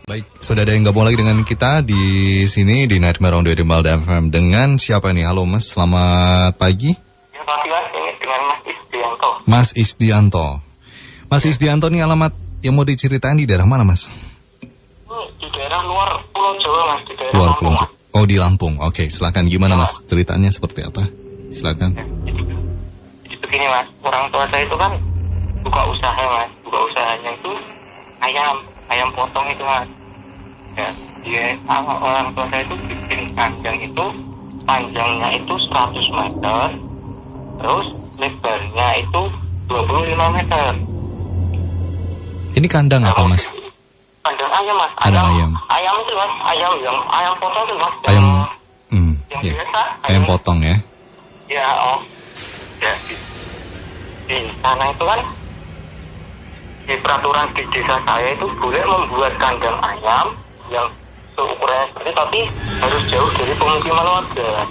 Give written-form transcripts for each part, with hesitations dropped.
Baik, sudah ada yang gabung lagi dengan kita di sini di Nightmare on the Malda FM. Dengan siapa nih? Halo Mas, selamat pagi. Ya, pagi Mas, ini dengan Mas Isdianto. Mas Isdianto. Mas Isdianto nih alamat yang mau diceritain di daerah mana Mas? Di daerah luar Pulau Jawa Mas, di daerah Luar Lampung. Pulau Jawa. Oh di Lampung, oke silakan. Gimana Mas ceritanya seperti apa? Silakan. Jadi begini Mas, orang tua saya itu kan buka usaha Mas, buka usahanya itu ayam potong itu Mas. Ya, dia orang tua saya itu bikin kandang itu panjangnya itu 100 meter, terus lebarnya itu 25 meter. Ini kandang apa Mas? Kandang ayam Mas. Kandang ayam. Ayam itu Mas, ayam potong itu Mas. Ayam, yang ya. biasa. Ayam potong ya? Ya, ya di sana itu kan di peraturan di desa saya itu boleh membuat kandang ayam yang seukurannya seperti tapi harus jauh dari pemukiman warga.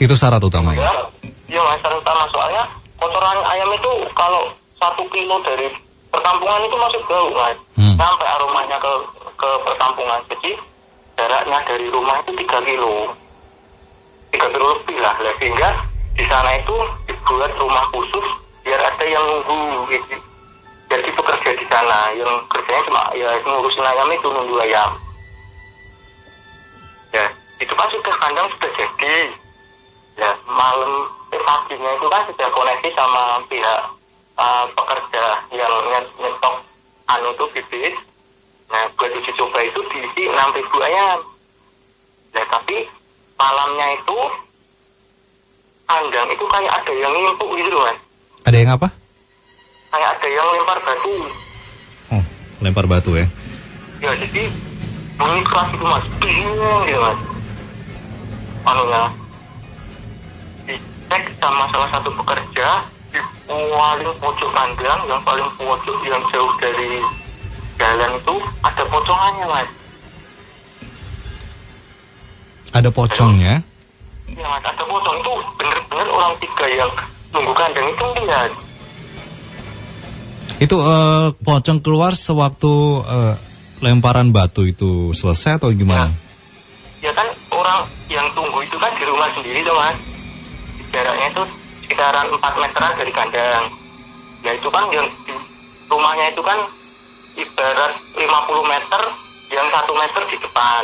Itu syarat utamanya? Iya Mas, syarat utama soalnya kotoran ayam itu kalau 1 kilo dari perkampungan itu masuk bau Mas, sampai aromanya ke perkampungan. Jadi jaraknya dari rumah itu 3 kilo lebih lah, sehingga di sana itu dibuat rumah khusus biar ada yang nunggu gitu. Jadi pekerja di sana yang kerjanya cuma ya ngurusin ayam itu, nunggu ayam. Ya, itu kan sudah kandang sudah jadi. Ya, malam paginya itu kan sudah koneksi sama pihak pekerja yang nyetok itu bibit. Nah, buat uji coba itu diisi 6.000 ayam. Nah, tapi malamnya itu kandang itu kayak ada yang ngimpuk gitu loh Mas. Ada yang apa? Kayak ada yang lempar batu. Oh, lempar batu ya? Ya, jadi bunyi keras itu Mas, bingung gitu Mas. Dicek sama salah satu pekerja di paling pojok kandang, yang paling pojok yang jauh dari jalan itu ada pocongannya Mas. Ada pocongnya? Iya Mas, ada pocong itu bener-bener orang 3 yang nunggu kandang itu lihat. Itu pocong keluar sewaktu lemparan batu itu selesai atau gimana? Ya kan orang yang tunggu itu kan di rumah sendiri tuh Mas. Jaraknya itu sekitaran 4 meteran dari kandang. Ya itu kan yang di rumahnya itu kan ibarat 50 meter, yang 1 meter di depan.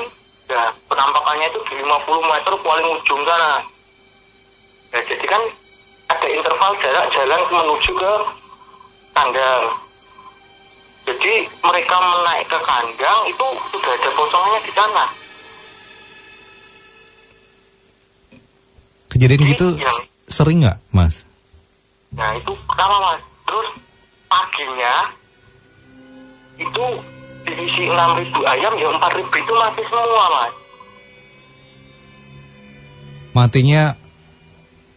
Ya penampakannya itu di 50 meter paling ujung sana. Ya jadi kan ada interval jarak jalan menuju ke kandang. Jadi mereka menaik ke kandang itu sudah ada pocongannya di sana. Kejadian gitu sering nggak Mas? Nah itu pertama Mas. Terus paginya itu diisi 6.000 ayam, ya 4.000 itu mati semua Mas. Matinya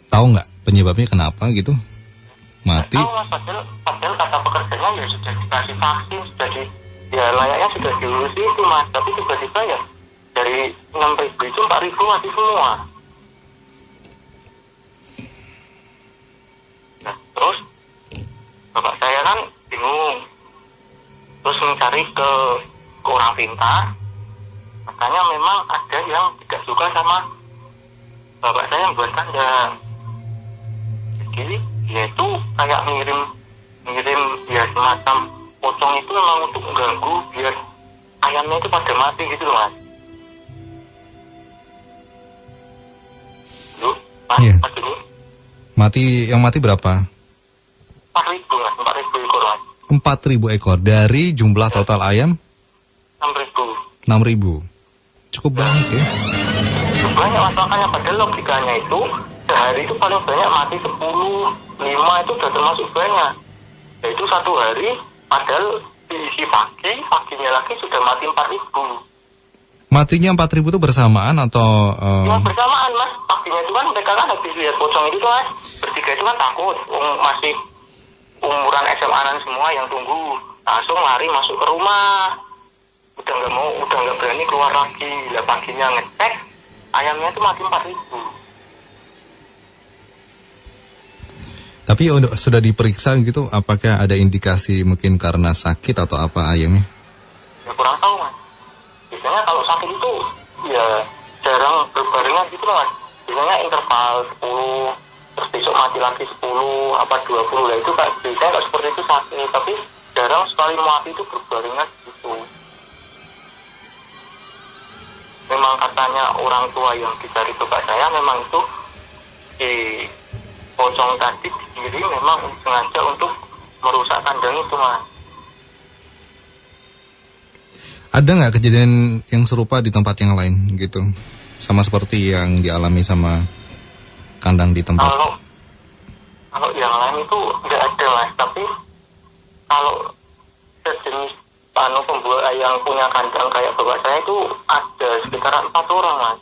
tahu nggak penyebabnya kenapa gitu? Mati? Tahu Mas, padahal kata pekerjanya ya sudah dikasih vaksin, ya layaknya sudah diurus itu Mas. Tapi tiba-tiba ya dari 6.000 itu 4.000 mati semua. Nah terus bapak saya kan bingung, terus mencari ke orang pintar. Makanya memang ada yang tidak suka sama bapak saya yang buat kandang. Jadi ya itu kayak ngirim ya semacam pocong itu memang untuk mengganggu biar ayamnya itu pada mati gitu loh Mas. Loh, Mas, yeah. Mas ini Yang mati berapa? 4.000 Mas, 4.000 ekor Mas. 4.000 ekor dari jumlah total ayam? 6.000. 6.000. Cukup banyak ya? Cukup banyak Mas, makanya padahal logikanya itu sehari itu paling banyak mati 10, 5 itu sudah termasuk banyak. Yaitu 1 hari, padahal diisi paginya lagi sudah mati 4.000. Matinya 4.000 itu bersamaan atau? Ya bersamaan Mas, paginya itu kan mereka kan habis lihat pocong itu Mas, bertiga itu kan takut, masih umuran SMA-an semua yang tunggu, langsung lari masuk ke rumah. Udah nggak berani keluar lagi. Lah paginya ngecek, ayamnya itu mati 4.000. Tapi sudah diperiksa gitu, apakah ada indikasi mungkin karena sakit atau apa ayamnya? Ya kurang tahu Mas. Biasanya kalau sakit itu ya jarang berbarengan gitu loh mas. Biasanya interval 10, terus besok mati lagi 10, apa 20 lah itu kan biasanya nggak seperti itu sakit, tapi jarang sekali mati itu berbarengan gitu. Memang katanya orang tua yang dicari bapak saya memang itu di pocong tadi sendiri memang sengaja untuk merusak kandang itu mas. Ada nggak kejadian yang serupa di tempat yang lain gitu? Sama seperti yang dialami sama kandang di tempat. Kalau yang lain itu nggak ada mas, tapi kalau sejenis pembuat yang punya kandang kayak bapak saya itu ada sekitar 4 orang mas.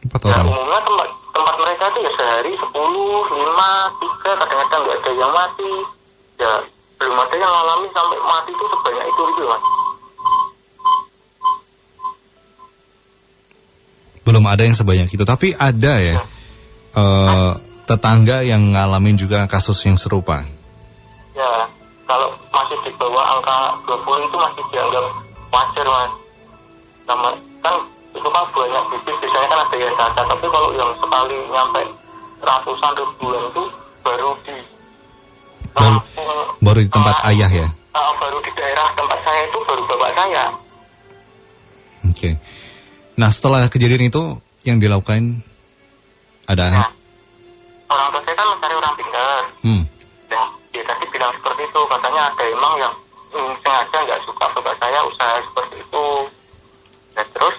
4 orang. Ya, umumnya tempat mereka itu ya sehari 10, 5, 3, kadang-kadang nggak ada yang mati. Ya belum ada yang alami sampai mati itu sebanyak itu gitu mas. Belum ada yang sebanyak itu, tapi ada ya tetangga yang ngalamin juga kasus yang serupa. Ya, kalau masih di bawah angka 20 itu masih dianggap wajar mas. Sama kan itu kan banyak bibit, biasanya kan ada yang cacat, tapi kalau yang sekali nyampe ratusan ribuan itu baru di baru di tempat ayah ya. Baru di daerah tempat saya itu baru bapak saya. Oke. Nah setelah kejadian itu yang dilakukan ada orang tua saya kan mencari orang pintar. Dan dia tadi bilang seperti itu, katanya ada emang yang sengaja nggak suka bapak saya usaha seperti itu. Dan terus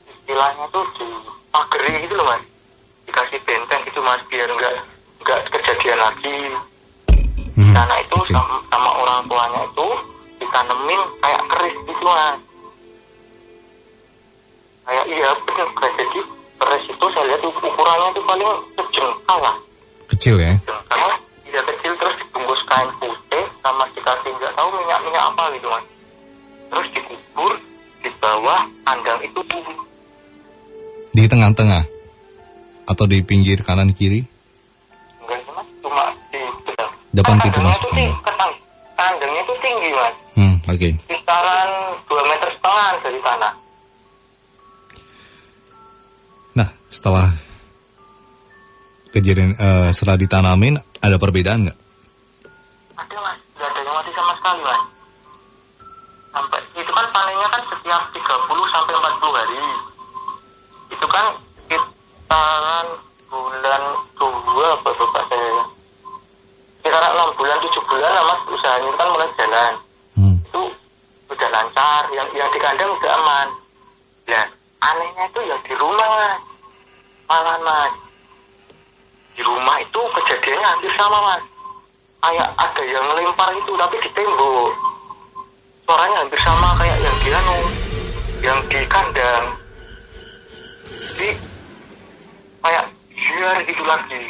istilahnya tuh dipageri gitu loh mas, dikasih benteng gitu mas biar nggak kejadian lagi. Karena itu sama orang tuanya itu ditanemin kayak keris gitu mas. Kayak iya benar, jadi keris itu saya lihat ukurannya itu paling sejengkal lah. Kecil ya? Sejengkal, iya kecil, terus dibungkus kain putih sama dikasih nggak tahu minyak apa gitu mas. Terus dikubur di bawah kandang itu. Di tengah-tengah? Atau di pinggir kanan kiri? Enggak mas, cuma di depan pintu masuk kandang. Kandangnya itu tinggi mas. Oke. Kisaran 2,5 meter dari tanah. Nah, setelah kejadian setelah ditanamin ada perbedaan nggak? Ada mas, nggak ada yang mati sama sekali mas. Sampai itu kan panennya kan setiap 30 sampai 40 hari. Itu kan sekitaran bulan 2 bapak saya. Sekitaran 6 bulan 7 bulan lah mas, usahanya kan mulai jalan. Itu udah lancar, yang di kandang udah aman. Nah, anehnya itu yang di rumah mas, malah mas. Di rumah itu kejadiannya hampir sama mas. Kayak ada yang ngelempar itu tapi di tembok. Suaranya hampir sama kayak yang di yang di kandang. Jadi kayak biar gitu lagi.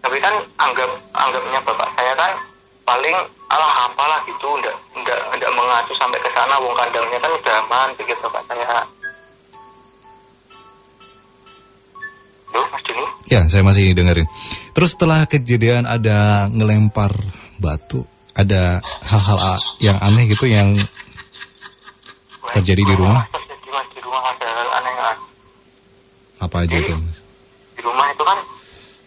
Tapi kan anggapnya bapak saya kan paling alah apalah gitu, enggak mengacu sampai ke sana, wong kandangnya kan udah aman, pikir bapak saya. Loh, Mas Juni? Ya, saya masih dengerin. Terus setelah kejadian ada ngelempar batu, ada hal-hal yang aneh gitu yang terjadi di rumah? Terjadi mas, di rumah ada hal aneh mas. Apa aja itu mas? Di rumah itu kan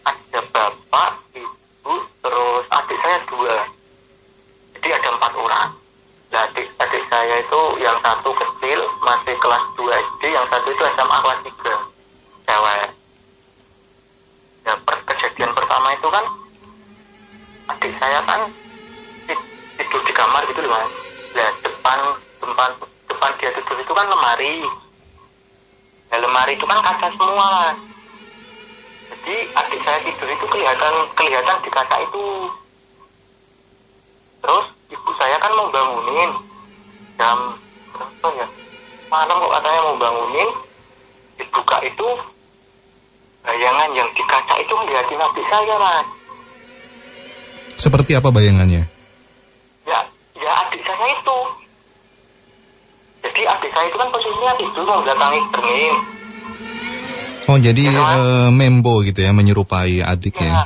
ada bapak, ibu, terus adik saya 2. Jadi ada 4 orang. Nah, adik saya itu yang satu kecil, masih kelas 2 SD, yang satu itu SMA kelas 3, cewek. Ya, kejadian pertama itu kan adik saya kan tidur di kamar gitu loh mas. Nah, depan dia tidur itu kan lemari. Nah, lemari itu kan kaca semua mas. Jadi adik saya tidur itu kelihatan di kaca itu. Terus ibu saya kan mau bangunin jam berapa ya, malam kok katanya mau bangunin, dibuka itu bayangan yang di kaca itu ngeliatin adik saya mas. Seperti apa bayangannya? Ya adik saya itu. Jadi adik saya itu kan posisinya tidur membelakangi cermin. Oh jadi membo gitu ya, menyerupai adiknya. Ya,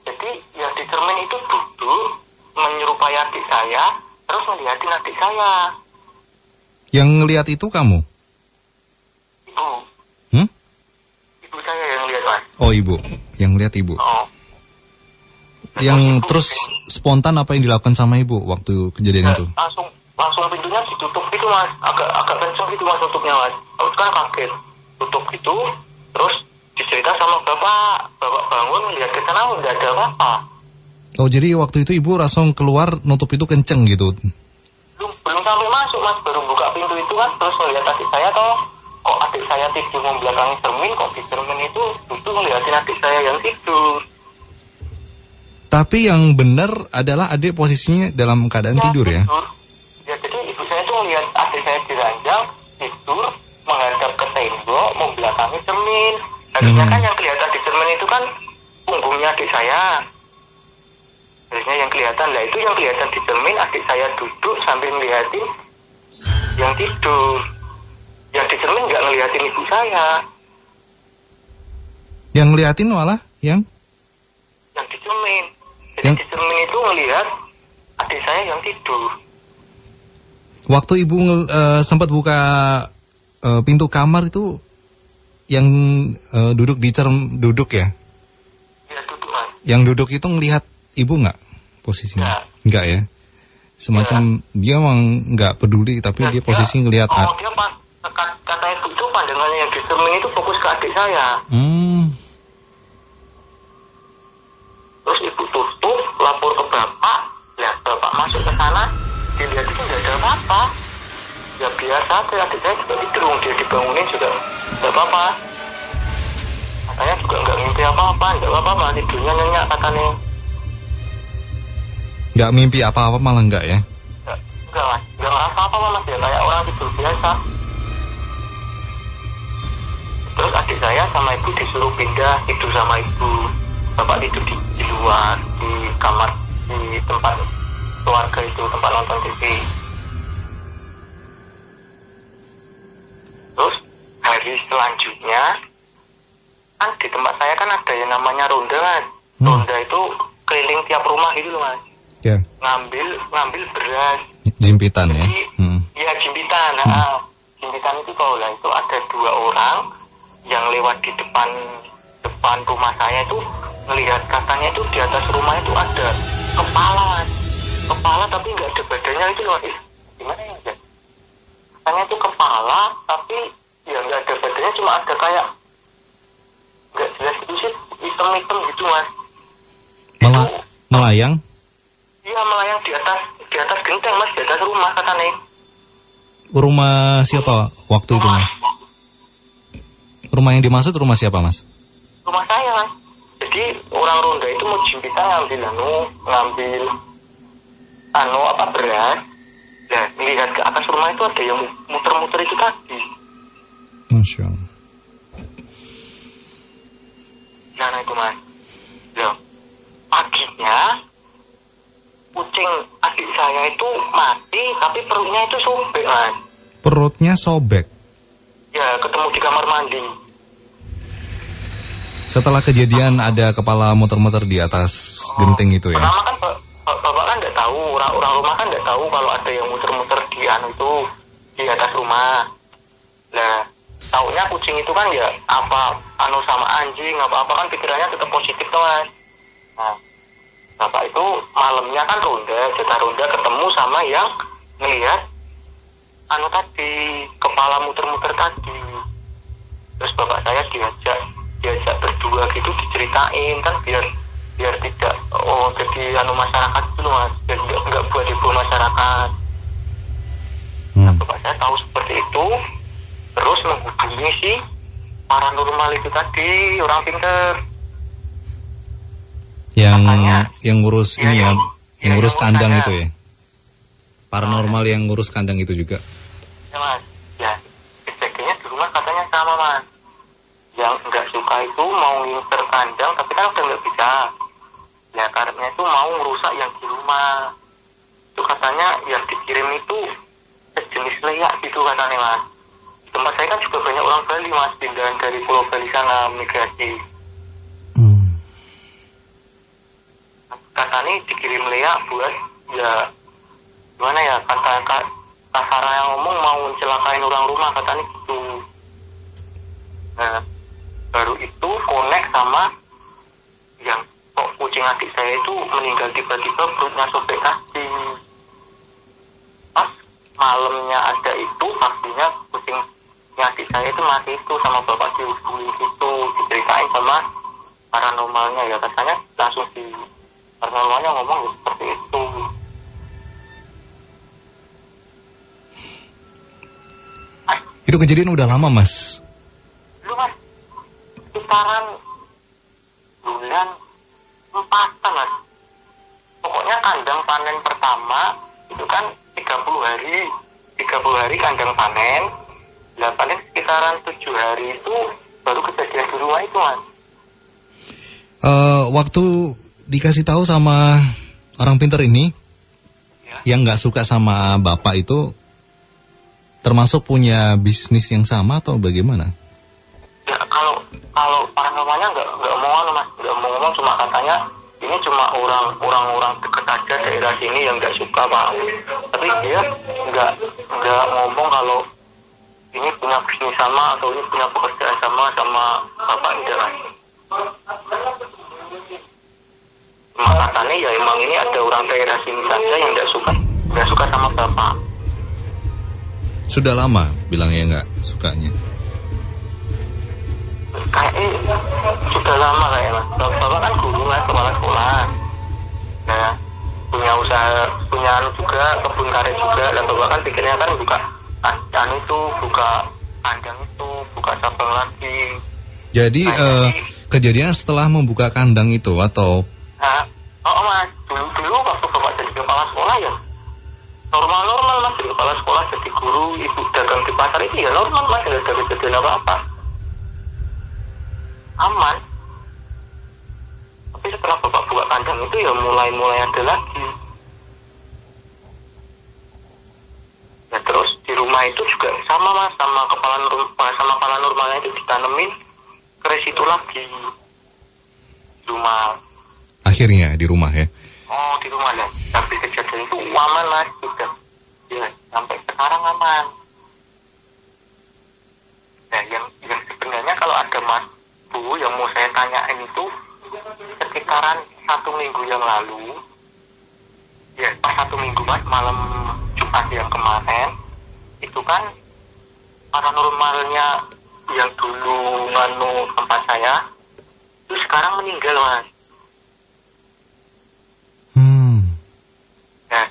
jadi ya di cermin itu duduk menyerupai adik saya, terus ngeliatin adik saya. Yang ngelihat itu kamu? Ibu. Ibu saya yang lihat mas. Oh ibu, yang lihat ibu. Oh. Yang terus spontan apa yang dilakukan sama ibu waktu kejadian itu? Langsung pintunya ditutup gitu mas, agak kenceng gitu mas tutupnya mas. Aku kan kaget, tutup gitu, terus dicerita sama bapak bangun lihat ke sana nggak ada apa-apa. Oh jadi waktu itu ibu langsung keluar nutup itu kenceng gitu? Belum sampai masuk mas, baru buka pintu itu kan, terus melihat adik saya kok adik saya tidur membelakangi cermin, kok di cermin itu duduk ngeliatin adik saya yang tidur. Tapi yang benar adalah adik posisinya dalam keadaan tidur ya? Ya jadi ibu saya tuh ngeliat adik saya di ranjang tidur menghadap ke tembok membelakangi cermin. Harusnya kan yang kelihatan di cermin itu kan punggungnya adik saya. Harusnya yang kelihatan lah, itu yang kelihatan di cermin adik saya duduk sambil ngeliatin yang tidur. Yang di cermin nggak ngeliatin ibu saya. Yang ngeliatin malah yang di cermin. Jadi di cermin itu ngelihat adik saya yang tidur. Waktu ibu sempat buka pintu kamar itu yang duduk di duduk ya? Ya duduk mas. Yang duduk itu ngelihat ibu nggak posisinya? Nggak ya? Semacam dia emang nggak peduli tapi dia posisi ngelihat. Oh dia kata ibu itu pandangannya yang di cermin itu fokus ke adik saya. Terus ibu tutup, lapor ke bapak, lihat bapak masuk ke sana, dilihat itu nggak ada apa-apa. Ya biasa aja, adik saya juga tidur, dia dibangunin juga nggak apa-apa. Katanya juga nggak mimpi apa-apa, nggak apa-apa, tidurnya nyenyak katanya. Nggak mimpi apa-apa malah nggak ya? Nggak mas, nggak ngerasa apa mas, ya kayak orang tidur biasa. Terus adik saya sama ibu disuruh pindah tidur sama ibu. Bapak tidur di luar, di kamar, di tempat keluarga itu, tempat nonton TV. Terus hari selanjutnya, kan di tempat saya kan ada yang namanya ronda kan. Ronda itu keliling tiap rumah gitu loh mas. Ya. Ngambil beras. Jimpitan. Jadi, ya? Iya jimpitan. Jimpitan itu kalau lah itu ada 2 orang yang lewat di depan rumah saya itu melihat katanya itu di atas rumah itu ada kepala tapi nggak ada badannya itu loh. Gimana ya? Katanya itu kepala tapi ya nggak ada badannya, cuma ada kayak nggak jelas itu sih, hitam gitu mas. Melayang? Iya melayang di atas genteng mas, di atas rumah katanya. Rumah siapa waktu itu mas? Rumah yang dimaksud rumah siapa mas? Rumah saya mas. Jadi orang ronda itu mau jimpitan ngambil beras. Nah, melihat ke atas rumah itu ada yang muter-muter itu tadi. Masya Allah. Nah itu mas. Loh, paginya kucing adik saya itu mati, tapi perutnya itu sobek mas. Perutnya sobek? Ya, ketemu di kamar mandi. Setelah kejadian ada kepala muter-muter di atas genteng itu ya? Pertama kan bapak kan nggak tahu, orang rumah kan nggak tahu kalau ada yang muter-muter di di atas rumah. Nah, taunya kucing itu kan ya sama anjing apa kan pikirannya tetap positif tuh mas. Nah, bapak itu malamnya kan jatah ronda ketemu sama yang ngelihat tadi kepala muter-muter tadi. Terus bapak saya diajak berdua gitu diceritain kan biar tidak jadi masyarakat itu mas, biar nggak buat heboh masyarakat. Nah, bapak saya tahu seperti itu, terus menghubungi si paranormal itu tadi, orang pinter yang ngurus ini ya, yang ngurus kandang itu ya, paranormal yang ngurus kandang itu juga. Ya mas, ya kejadiannya di rumah katanya sama mas. Yang nggak suka itu mau ngincer kandang, tapi kan udah nggak bisa. Ya karena itu mau merusak yang di rumah. Itu katanya yang dikirim itu sejenis leak gitu katanya mas. Di tempat saya kan juga banyak orang Bali mas, pindahan dari Pulau Bali sana migrasi. Katanya dikirim leak buat ya gimana ya, kata kasarnya ngomong mau mencelakain orang rumah katanya gitu. Nah baru itu connect sama yang kok kucing adik saya itu meninggal tiba-tiba perutnya sobek kaki. Pas malamnya ada itu pastinya kucing adik saya itu mati itu sama bapak dihubungi gitu, diceritain sama paranormalnya ya, katanya langsung di paranormalnya ngomong ya seperti itu. Itu kejadian udah lama, Mas? Lu Mas, sekitaran bulan 4 Mas. Pokoknya kandang panen pertama itu kan 30 hari kandang panen. Nah paling sekitaran 7 hari itu baru kejadian di rumah itu Mas. Waktu dikasih tahu sama orang pintar ini Ya. yang nggak suka sama bapak itu termasuk punya bisnis yang sama atau bagaimana? Ya kalau paranormalnya nggak ngomong cuma katanya ini cuma orang dekat aja daerah sini yang nggak suka Pak. Tapi dia nggak ngomong kalau ini punya bisnis sama atau ini punya pekerjaan sama bapak Ida. Cuma katanya ya emang ini ada orang daerah sini saja yang nggak suka sama bapak. Sudah lama bilangnya nggak sukanya. Kayaknya sudah lama kayaknya. Bapak kan guru Mas, kepala sekolah. Nah punya usaha, punya juga kebun karet juga. Dan bapak kan pikirnya kan buka kandang itu, buka cabang lagi. Jadi kejadian setelah membuka kandang itu atau? Mas, dulu waktu bapak jadi kepala sekolah ya normal Mas, jadi kepala sekolah, jadi guru, ibu dagang di pasar itu ya normal Mas, nggak ada kejadian apa-apa, aman. Tapi setelah bapak buka kandang itu ya mulai ada lagi. Ya terus di rumah itu juga sama Mas, sama kepala normalnya itu ditanemin keris itu lagi di rumah. Akhirnya di rumah ya? Oh di rumah ya, tapi kejadian itu aman Mas, sudah ya sampai sekarang aman. Nah yang sebenarnya kalau ada Mas Bu yang mau saya tanyain itu sekitaran 1 minggu yang lalu, ya pas 1 minggu Mas, malam Jumat yang kemarin itu kan paranormalnya yang dulu tempat saya itu sekarang meninggal Mas. Nah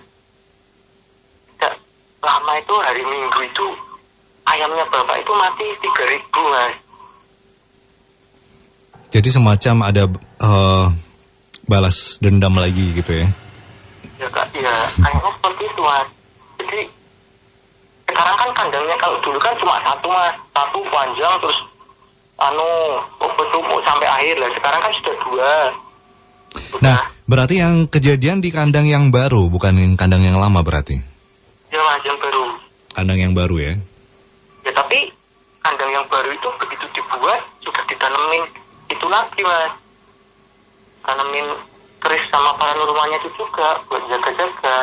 tidak lama itu hari Minggu itu ayamnya bapak itu mati 3.000 Mas. Jadi semacam ada balas dendam lagi gitu ya? Ya kak, ya kayaknya seperti itu Mas. Jadi sekarang kan kandangnya kalau dulu kan cuma satu Mas, satu panjang terus bertumpuk sampai akhir lah. Sekarang kan sudah 2. Nah, berarti yang kejadian di kandang yang baru, bukan yang kandang yang lama berarti? Ya Mas, yang baru. Kandang yang baru ya? Ya tapi kandang yang baru itu begitu dibuat sudah ditanemin itu lagi Mas. Tanemin keris sama paranormalnya itu juga buat jaga-jaga.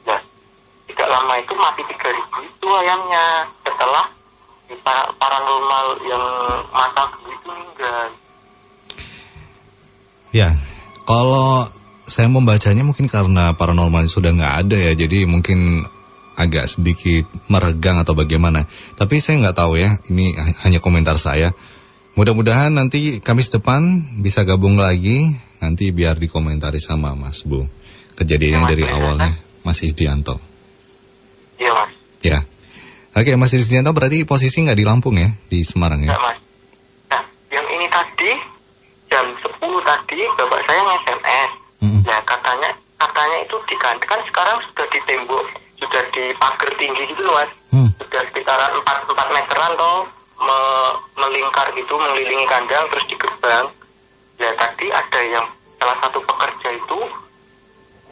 Ya, tidak lama itu mati 3.000 itu ayamnya setelah di paranormal yang masa itu meninggal. Ya, kalau saya membacanya mungkin karena paranormal sudah nggak ada ya, jadi mungkin agak sedikit meregang atau bagaimana. Tapi saya nggak tahu ya, ini hanya komentar saya. Mudah-mudahan nanti Kamis depan bisa gabung lagi, nanti biar dikomentari sama Mas Bu. Kejadian dari awalnya Mas Isdianto. Iya Mas. Ya, oke Mas Isdianto berarti posisi nggak di Lampung ya, di Semarang ya? Enggak Mas. Nah, yang ini tadi jam 10 tadi bapak saya nge-SMS. Nah katanya itu kan sekarang sudah di tembok, sudah di pagar tinggi gitu loh Mas. Sudah sekitaran 4 meteran toh, melingkar gitu, mengelilingi kandang terus di gerbang. Ya tadi ada yang salah satu pekerja itu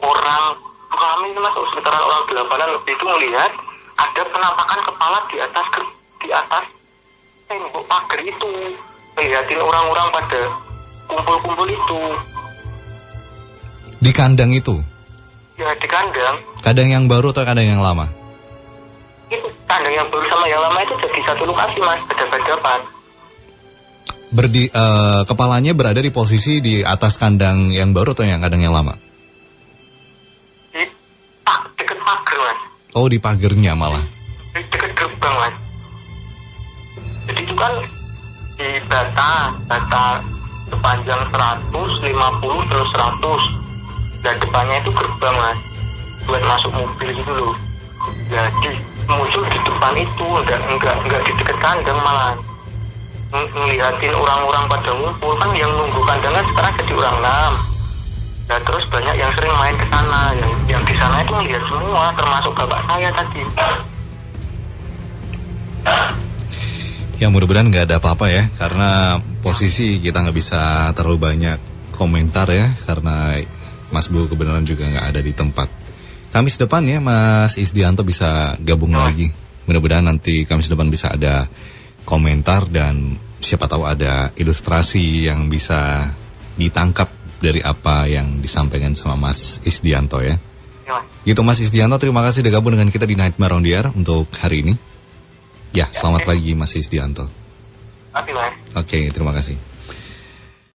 orang kami Mas, sekitaran orang 8-an lebih itu melihat ada penampakan kepala di atas tembok pagar itu, ngeliatin orang-orang pada kumpul-kumpul itu. Di kandang itu? Ya di kandang. Kandang yang baru atau kandang yang lama? Itu kandang yang baru sama yang lama itu jadi satu lokasi mas, hadapan-hadapan. Kepalanya berada di posisi di atas kandang yang baru atau yang kandang yang lama? Di deket pagar mas. Oh, di pagernya malah. Di deket gerbang mas. Jadi itu kan di bata sepanjang 150 terus 100. Dan depannya itu gerbang mas, buat masuk mobil gitu loh. Jadi muncul di depan itu, enggak di dekat kandang malah. Ngeliatin orang-orang pada ngumpul kan, yang nunggu kandang kan sekarang jadi orang 6. Nah terus banyak yang sering main ke sana, yang di sana itu melihat semua, termasuk bapak saya tadi. Ya mudah-mudahan nggak ada apa-apa ya, karena posisi kita nggak bisa terlalu banyak komentar ya, karena Mas Bu kebenaran juga nggak ada di tempat. Kamis depan ya Mas Isdianto bisa gabung lagi. Mudah-mudahan nanti Kamis depan bisa ada komentar dan siapa tahu ada ilustrasi yang bisa ditangkap dari apa yang disampaikan sama Mas Isdianto ya. Gitu Mas Isdianto, terima kasih sudah gabung dengan kita di Nightmare on the Air untuk hari ini. Ya, selamat pagi Mas Isdianto. Oke, Mas. Oke, terima kasih.